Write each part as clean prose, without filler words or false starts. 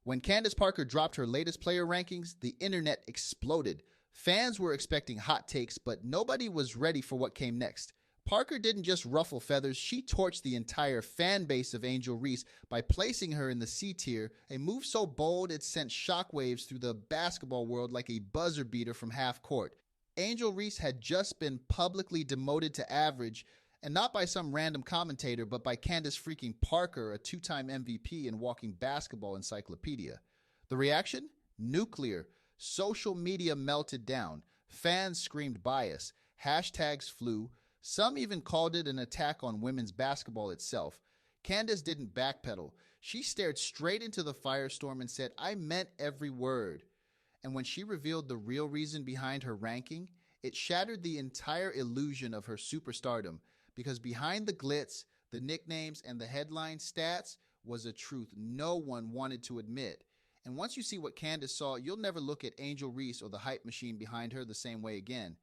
When Candace Parker dropped her latest player rankings, the internet exploded. Fans were expecting hot takes, but nobody was ready for what came next. Parker didn't just ruffle feathers, she torched the entire fan base of Angel Reese by placing her in the C tier, a move so bold it sent shockwaves through the basketball world like a buzzer beater from half court. Angel Reese had just been publicly demoted to average, and not by some random commentator, but by Candace freaking Parker, a two-time MVP and walking basketball encyclopedia. The reaction? Nuclear. Social media melted down. Fans screamed bias. Hashtags flew. Some even called it an attack on women's basketball itself. Candace didn't backpedal. She stared straight into the firestorm and said, "I meant every word." And when she revealed the real reason behind her ranking, it shattered the entire illusion of her superstardom, because behind the glitz, the nicknames, and the headline stats was a truth no one wanted to admit. And once you see what Candace saw, you'll never look at Angel Reese or the hype machine behind her the same way again.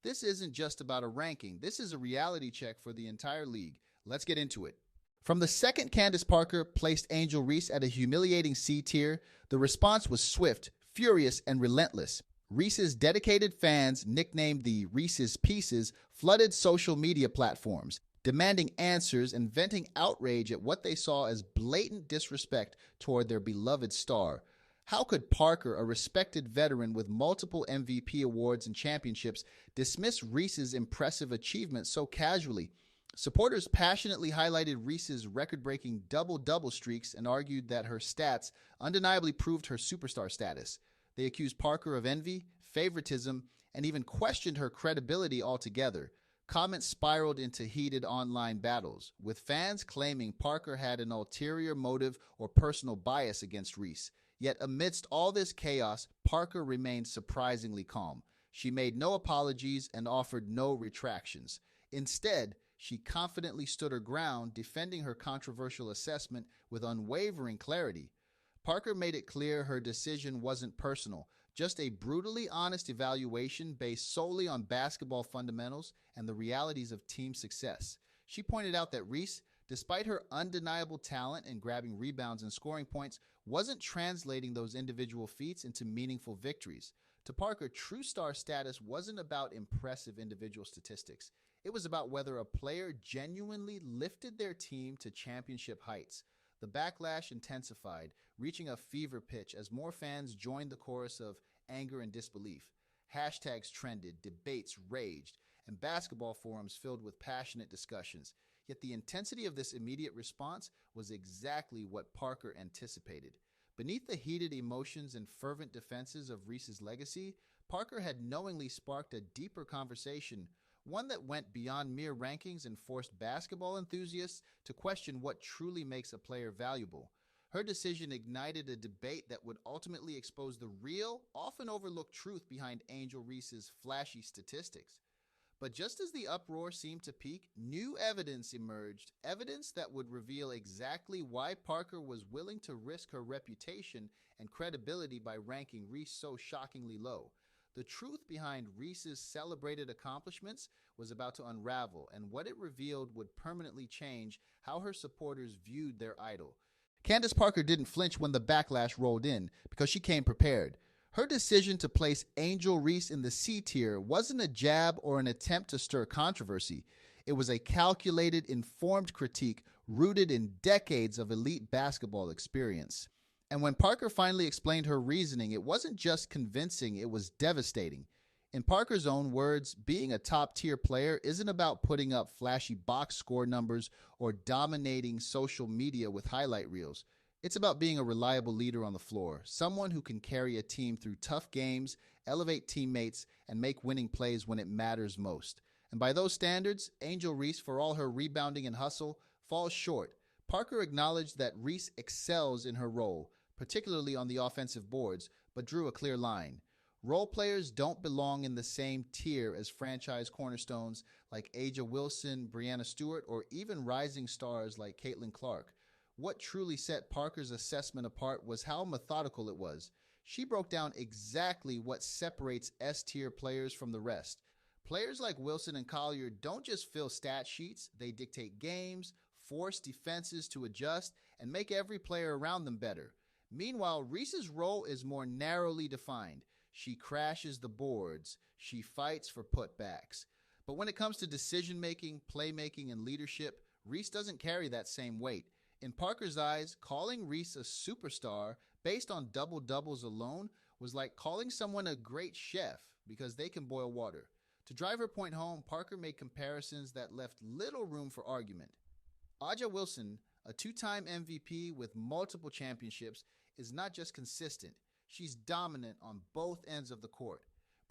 This isn't just about a ranking. This is a reality check for the entire league. Let's get into it. From the second Candace Parker placed Angel Reese at a humiliating C tier, the response was swift, furious, and relentless. Reese's dedicated fans, nicknamed the Reese's Pieces, flooded social media platforms, demanding answers and venting outrage at what they saw as blatant disrespect toward their beloved star. How could Parker, a respected veteran with multiple MVP awards and championships, dismiss Reese's impressive achievements so casually? Supporters passionately highlighted Reese's record-breaking double-double streaks and argued that her stats undeniably proved her superstar status. They accused Parker of envy, favoritism, and even questioned her credibility altogether. Comments spiraled into heated online battles, with fans claiming Parker had an ulterior motive or personal bias against Reese. Yet amidst all this chaos, Parker remained surprisingly calm. She made no apologies and offered no retractions. Instead, she confidently stood her ground, defending her controversial assessment with unwavering clarity. Parker made it clear her decision wasn't personal, just a brutally honest evaluation based solely on basketball fundamentals and the realities of team success. She pointed out that Reese, despite her undeniable talent in grabbing rebounds and scoring points, wasn't translating those individual feats into meaningful victories. To Parker, true star status wasn't about impressive individual statistics. It was about whether a player genuinely lifted their team to championship heights. The backlash intensified, reaching a fever pitch as more fans joined the chorus of anger and disbelief. Hashtags trended, debates raged, and basketball forums filled with passionate discussions. Yet the intensity of this immediate response was exactly what Parker anticipated. Beneath the heated emotions and fervent defenses of Reese's legacy, Parker had knowingly sparked a deeper conversation, one that went beyond mere rankings and forced basketball enthusiasts to question what truly makes a player valuable. Her decision ignited a debate that would ultimately expose the real, often overlooked truth behind Angel Reese's flashy statistics. But just as the uproar seemed to peak, new evidence emerged, evidence that would reveal exactly why Parker was willing to risk her reputation and credibility by ranking Reese so shockingly low. The truth behind Reese's celebrated accomplishments was about to unravel, and what it revealed would permanently change how her supporters viewed their idol. Candace Parker didn't flinch when the backlash rolled in, because she came prepared. Her decision to place Angel Reese in the C tier wasn't a jab or an attempt to stir controversy. It was a calculated, informed critique rooted in decades of elite basketball experience. And when Parker finally explained her reasoning, it wasn't just convincing, it was devastating. In Parker's own words, being a top-tier player isn't about putting up flashy box score numbers or dominating social media with highlight reels. It's about being a reliable leader on the floor, someone who can carry a team through tough games, elevate teammates, and make winning plays when it matters most. And by those standards, Angel Reese, for all her rebounding and hustle, falls short. Parker acknowledged that Reese excels in her role, particularly on the offensive boards, but drew a clear line. Role players don't belong in the same tier as franchise cornerstones like A'ja Wilson, Breanna Stewart, or even rising stars like Caitlin Clark. What truly set Parker's assessment apart was how methodical it was. She broke down exactly what separates S-tier players from the rest. Players like Wilson and Collier don't just fill stat sheets, they dictate games, force defenses to adjust, and make every player around them better. Meanwhile, Reese's role is more narrowly defined. She crashes the boards, she fights for putbacks. But when it comes to decision making, playmaking, and leadership, Reese doesn't carry that same weight. In Parker's eyes, calling Reese a superstar based on double doubles alone was like calling someone a great chef because they can boil water. To drive her point home, Parker made comparisons that left little room for argument. Aja Wilson, a two-time MVP with multiple championships, is not just consistent, she's dominant on both ends of the court.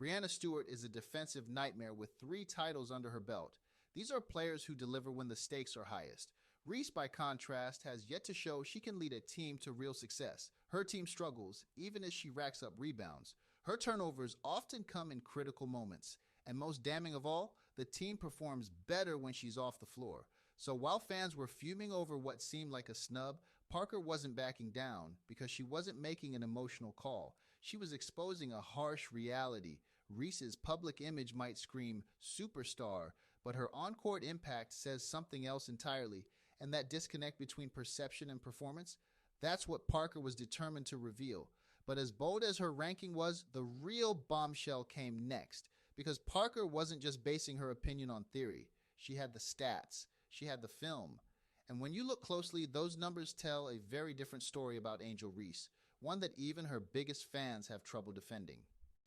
Breanna Stewart is a defensive nightmare with 3 titles under her belt. These are players who deliver when the stakes are highest. Reese, by contrast, has yet to show she can lead a team to real success. Her team struggles, even as she racks up rebounds. Her turnovers often come in critical moments. And most damning of all, the team performs better when she's off the floor. So while fans were fuming over what seemed like a snub, Parker wasn't backing down because she wasn't making an emotional call. She was exposing a harsh reality. Reese's public image might scream superstar, but her on-court impact says something else entirely. And that disconnect between perception and performance, that's what Parker was determined to reveal. But as bold as her ranking was, the real bombshell came next. Because Parker wasn't just basing her opinion on theory. She had the stats. She had the film. And when you look closely, those numbers tell a very different story about Angel Reese, one that even her biggest fans have trouble defending.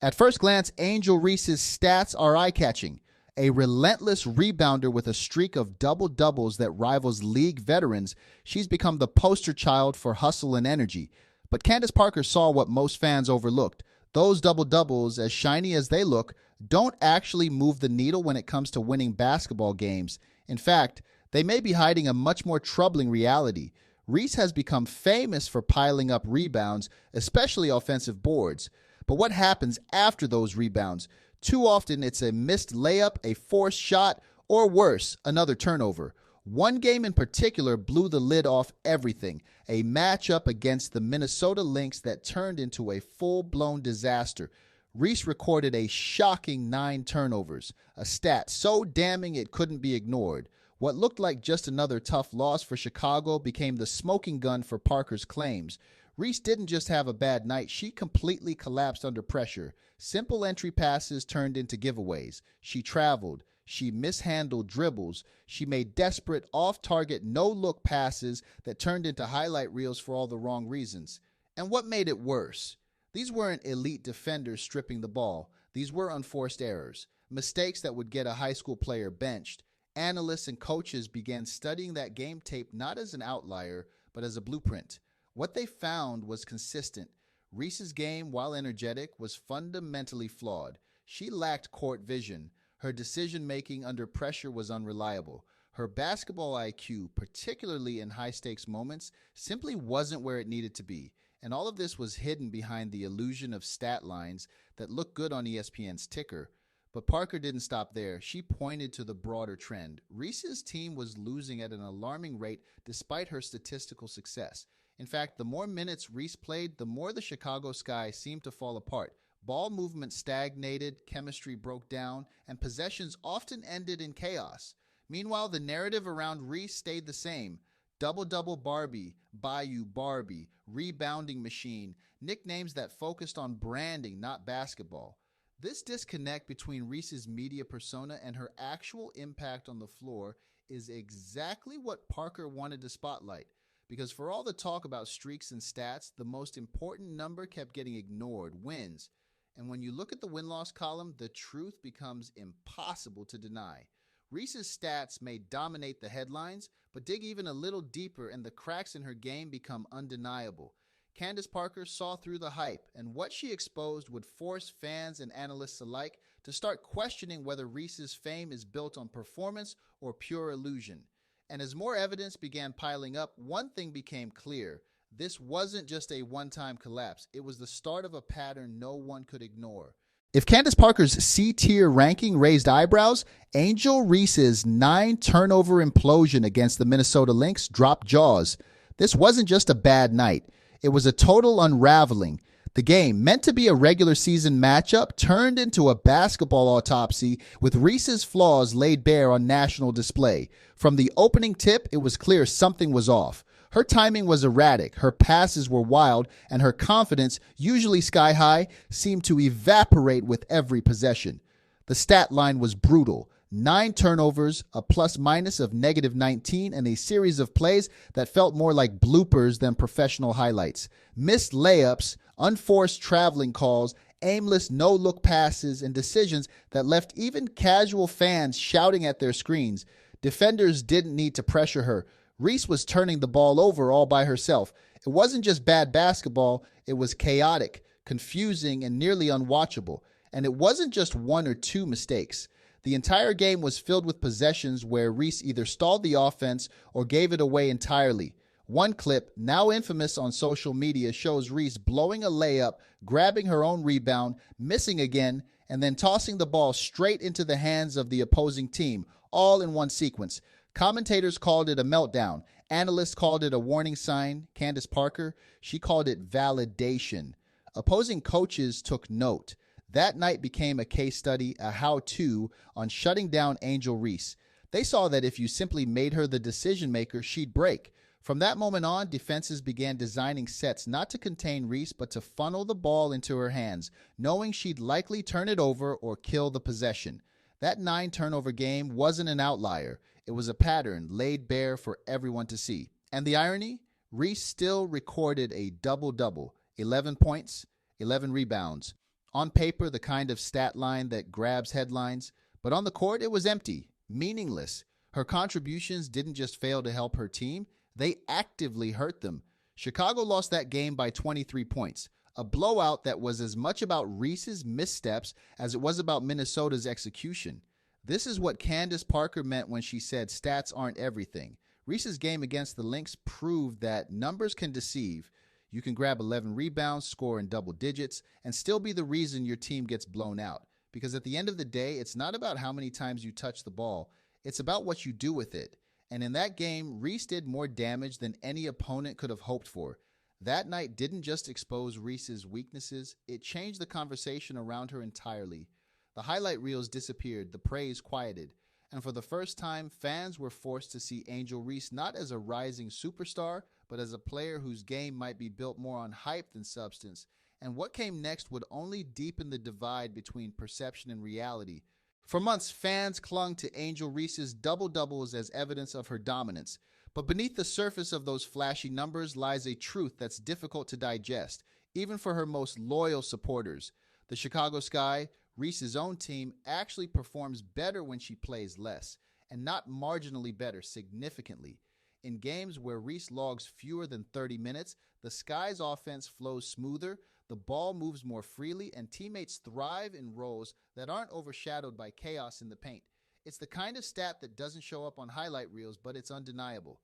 At first glance, Angel Reese's stats are eye-catching. A relentless rebounder with a streak of double-doubles that rivals league veterans, she's become the poster child for hustle and energy. But Candace Parker saw what most fans overlooked. Those double-doubles, as shiny as they look, don't actually move the needle when it comes to winning basketball games. In fact, they may be hiding a much more troubling reality. Reese has become famous for piling up rebounds, especially offensive boards. But what happens after those rebounds? Too often it's a missed layup, a forced shot, or worse, another turnover. One game in particular blew the lid off everything, a matchup against the Minnesota Lynx that turned into a full-blown disaster. Reese recorded a shocking 9 turnovers, a stat so damning it couldn't be ignored. What looked like just another tough loss for Chicago became the smoking gun for Parker's claims. Reese didn't just have a bad night, she completely collapsed under pressure. Simple entry passes turned into giveaways. She traveled. She mishandled dribbles. She made desperate, off-target, no-look passes that turned into highlight reels for all the wrong reasons. And what made it worse? These weren't elite defenders stripping the ball. These were unforced errors, mistakes that would get a high school player benched. Analysts and coaches began studying that game tape not as an outlier, but as a blueprint. What they found was consistent. Reese's game, while energetic, was fundamentally flawed. She lacked court vision. Her decision-making under pressure was unreliable. Her basketball IQ, particularly in high-stakes moments, simply wasn't where it needed to be. And all of this was hidden behind the illusion of stat lines that look good on ESPN's ticker. But Parker didn't stop there. She pointed to the broader trend. Reese's team was losing at an alarming rate despite her statistical success. In fact, the more minutes Reese played, the more the Chicago sky seemed to fall apart. Ball movement stagnated, chemistry broke down, and possessions often ended in chaos. Meanwhile, the narrative around Reese stayed the same. Double-double Barbie, Bayou Barbie, rebounding machine, nicknames that focused on branding, not basketball. This disconnect between Reese's media persona and her actual impact on the floor is exactly what Parker wanted to spotlight. Because for all the talk about streaks and stats, the most important number kept getting ignored: wins. And when you look at the win-loss column, the truth becomes impossible to deny. Reese's stats may dominate the headlines, but dig even a little deeper and the cracks in her game become undeniable. Candace Parker saw through the hype, and what she exposed would force fans and analysts alike to start questioning whether Reese's fame is built on performance or pure illusion. And as more evidence began piling up, one thing became clear. This wasn't just a one-time collapse. It was the start of a pattern no one could ignore. If Candace Parker's C-tier ranking raised eyebrows, Angel Reese's 9-turnover implosion against the Minnesota Lynx dropped jaws. This wasn't just a bad night. It was a total unraveling. The game, meant to be a regular season matchup, turned into a basketball autopsy with Reese's flaws laid bare on national display. From the opening tip, it was clear something was off. Her timing was erratic, her passes were wild, and her confidence, usually sky high, seemed to evaporate with every possession. The stat line was brutal. 9 turnovers, a plus minus of -19, and a series of plays that felt more like bloopers than professional highlights. Missed layups, unforced traveling calls, aimless no-look passes, and decisions that left even casual fans shouting at their screens. Defenders didn't need to pressure her. Reese was turning the ball over all by herself. It wasn't just bad basketball, it was chaotic, confusing, and nearly unwatchable. And it wasn't just 1 or 2 mistakes. The entire game was filled with possessions where Reese either stalled the offense or gave it away entirely. One clip, now infamous on social media, shows Reese blowing a layup, grabbing her own rebound, missing again, and then tossing the ball straight into the hands of the opposing team, all in one sequence. Commentators called it a meltdown. Analysts called it a warning sign. Candace Parker, she called it validation. Opposing coaches took note. That night became a case study, a how-to on shutting down Angel Reese. They saw that if you simply made her the decision maker, she'd break. From that moment on, defenses began designing sets not to contain Reese, but to funnel the ball into her hands, knowing she'd likely turn it over or kill the possession. That 9-turnover game wasn't an outlier. It was a pattern laid bare for everyone to see. And the irony? Reese still recorded a double-double, 11 points, 11 rebounds. On paper, the kind of stat line that grabs headlines, but on the court, it was empty, meaningless. Her contributions didn't just fail to help her team, they actively hurt them. Chicago lost that game by 23 points, a blowout that was as much about Reese's missteps as it was about Minnesota's execution. This is what Candace Parker meant when she said stats aren't everything. Reese's game against the Lynx proved that numbers can deceive. You can grab 11 rebounds, score in double digits, and still be the reason your team gets blown out. Because at the end of the day, it's not about how many times you touch the ball. It's about what you do with it. And in that game, Reese did more damage than any opponent could have hoped for. That night didn't just expose Reese's weaknesses, it changed the conversation around her entirely. The highlight reels disappeared, the praise quieted. And for the first time, fans were forced to see Angel Reese not as a rising superstar, but as a player whose game might be built more on hype than substance. And what came next would only deepen the divide between perception and reality. For months, fans clung to Angel Reese's double-doubles as evidence of her dominance. But beneath the surface of those flashy numbers lies a truth that's difficult to digest, even for her most loyal supporters. The Chicago Sky, Reese's own team, actually performs better when she plays less, and not marginally better, significantly. In games where Reese logs fewer than 30 minutes, the Sky's offense flows smoother, the ball moves more freely, and teammates thrive in roles that aren't overshadowed by chaos in the paint. It's the kind of stat that doesn't show up on highlight reels, but it's undeniable.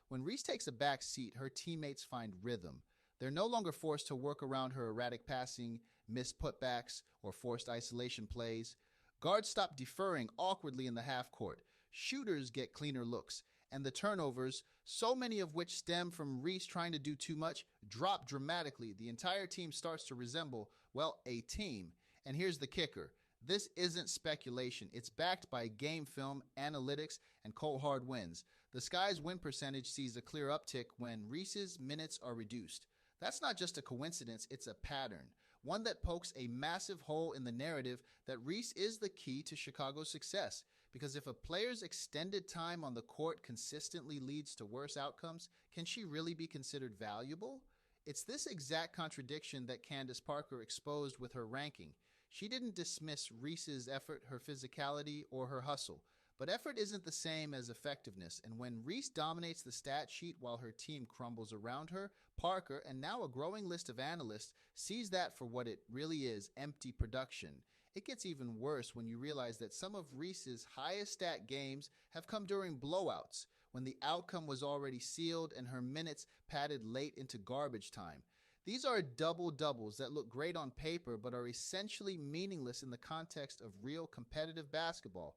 When Reese takes a back seat, her teammates find rhythm. They're no longer forced to work around her erratic passing, missed putbacks, or forced isolation plays. Guards stop deferring awkwardly in the half court. Shooters get cleaner looks. And the turnovers, so many of which stem from Reese trying to do too much, drop dramatically. The entire team starts to resemble, well, a team. And here's the kicker. This isn't speculation. It's backed by game film, analytics, and cold hard wins. The Sky's win percentage sees a clear uptick when Reese's minutes are reduced. That's not just a coincidence, it's a pattern. One that pokes a massive hole in the narrative that Reese is the key to Chicago's success. Because if a player's extended time on the court consistently leads to worse outcomes, can she really be considered valuable? It's this exact contradiction that Candace Parker exposed with her ranking. She didn't dismiss Reese's effort, her physicality, or her hustle. But effort isn't the same as effectiveness, and when Reese dominates the stat sheet while her team crumbles around her, Parker, and now a growing list of analysts, sees that for what it really is, empty production. It gets even worse when you realize that some of Reese's highest stat games have come during blowouts, when the outcome was already sealed and her minutes padded late into garbage time. These are double-doubles that look great on paper but are essentially meaningless in the context of real competitive basketball.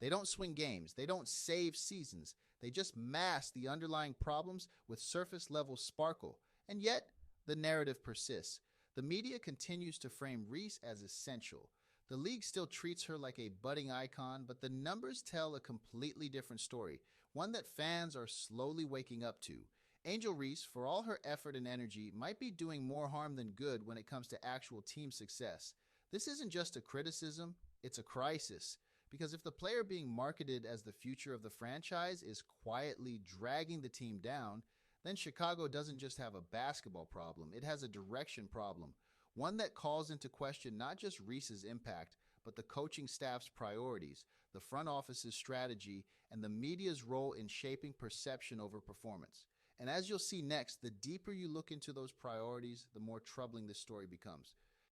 They don't swing games, they don't save seasons, they just mask the underlying problems with surface-level sparkle. And yet, the narrative persists. The media continues to frame Reese as essential. The league still treats her like a budding icon, but the numbers tell a completely different story, one that fans are slowly waking up to. Angel Reese, for all her effort and energy, might be doing more harm than good when it comes to actual team success. This isn't just a criticism, it's a crisis. Because if the player being marketed as the future of the franchise is quietly dragging the team down, then Chicago doesn't just have a basketball problem, it has a direction problem. One that calls into question not just Reese's impact, but the coaching staff's priorities, the front office's strategy, and the media's role in shaping perception over performance. And as you'll see next, the deeper you look into those priorities, the more troubling this story becomes.